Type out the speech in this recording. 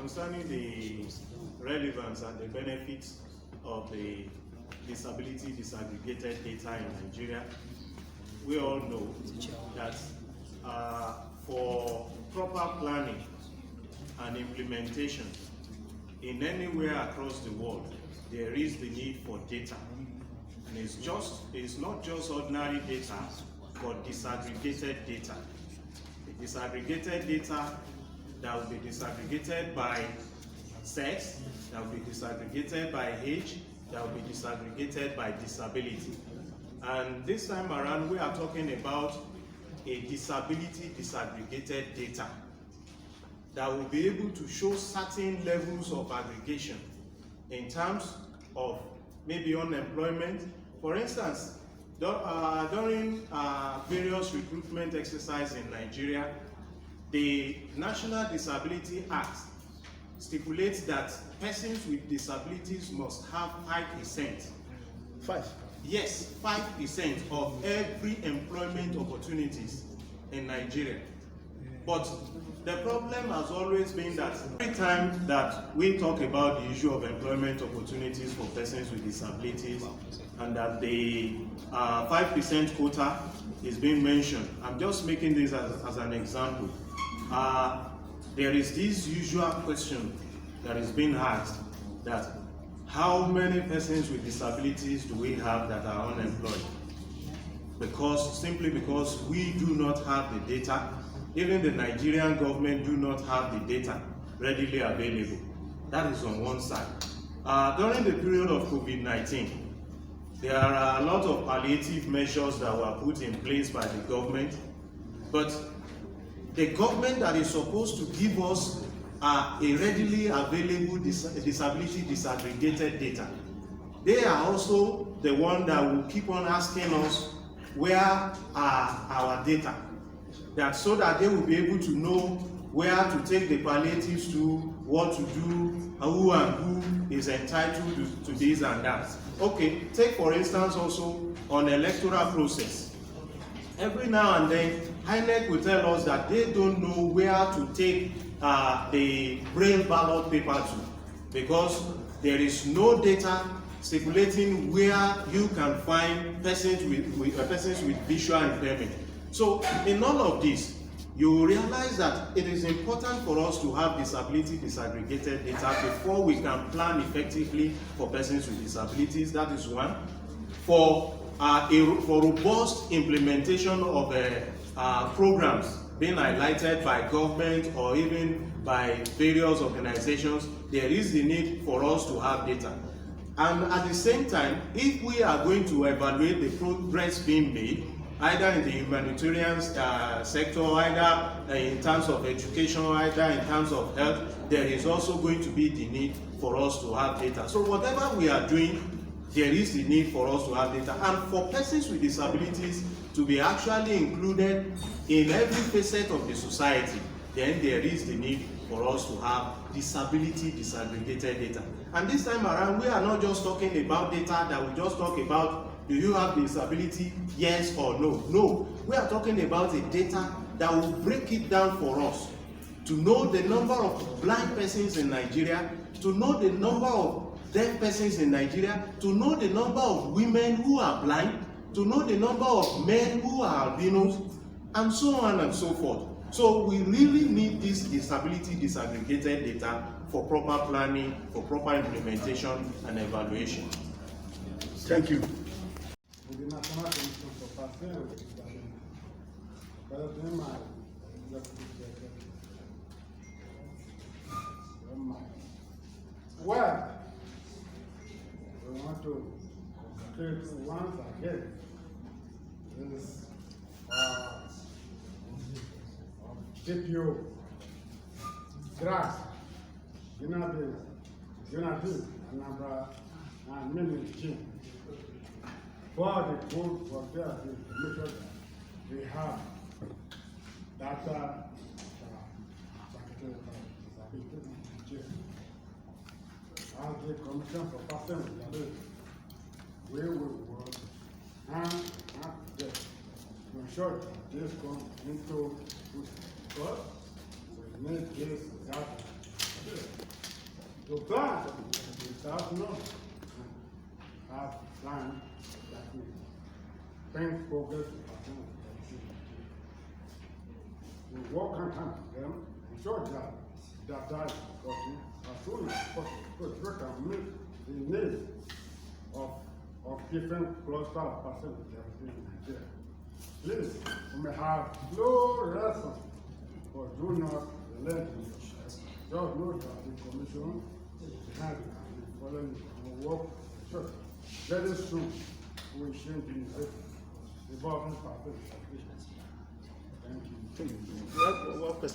concerning the relevance and the benefits of the disability disaggregated data in Nigeria, we all know that for proper planning and implementation in anywhere across the world, there is the need for data. And it's not just ordinary data, but disaggregated data. The disaggregated data that will be disaggregated by sex, that will be disaggregated by age, that will be disaggregated by disability. And this time around, we are talking about a disability disaggregated data that will be able to show certain levels of aggregation in terms of maybe unemployment. For instance, during various recruitment exercises in Nigeria, the National Disability Act stipulates that persons with disabilities must have 5%. 5? Yes, 5% of every employment opportunities in Nigeria. But the problem has always been that every time that we talk about the issue of employment opportunities for persons with disabilities and that the 5% quota is being mentioned, I'm just making this as an example. There is this usual question that is being asked, that how many persons with disabilities do we have that are unemployed? Simply because we do not have the data. Even the Nigerian government do not have the data readily available. That is on one side. During the period of COVID-19, there are a lot of palliative measures that were put in place by the government, but the government that is supposed to give us a readily available disability disaggregated data, they are also the one that will keep on asking us where are our data, so that they will be able to know where to take the palliatives to, what to do, who and who is entitled to this and that. Okay, take for instance also on electoral process. Every now and then, INEC will tell us that they don't know where to take the braille ballot paper to, because there is no data stipulating where you can find persons with visual impairment. So in all of this, you will realize that it is important for us to have disability disaggregated data before we can plan effectively for persons with disabilities. That is one. For robust implementation of programs being highlighted by government or even by various organizations, there is the need for us to have data. And at the same time, if we are going to evaluate the progress being made, either in the humanitarian sector, either in terms of education, either in terms of health, there is also going to be the need for us to have data. So whatever we are doing, there is the need for us to have data. And for persons with disabilities to be actually included in every facet of the society, then there is the need for us to have disability disaggregated data. And this time around, we are not just talking about data that we just talk about, do you have disability, yes or no? No, we are talking about the data that will break it down for us to know the number of blind persons in Nigeria, to know the number of deaf persons in Nigeria, to know the number of women who are blind, to know the number of men who are albinos, and so on and so forth. So we really need this disability disaggregated data for proper planning, for proper implementation and evaluation. Thank you. Well, we want to conclude once again this DPO draft, DINABI, Anambra, and Ministry for the good for their information that we have data as the Commission for Persons with Disabilities, we will work hand to ensure that this comes into good because we need this data To plan, without knowing, have planned that we think progress to happen. We work hand in hand with them, ensure that data is working as soon as possible, so we can meet the needs of different clusters of persons with disability in Nigeria. Please, we may have no reason for do not relent. Just know that the commission is behind it and following our work. Sure. Very soon, we will change the involving persons with disability. Thank you. Thank you. We have question.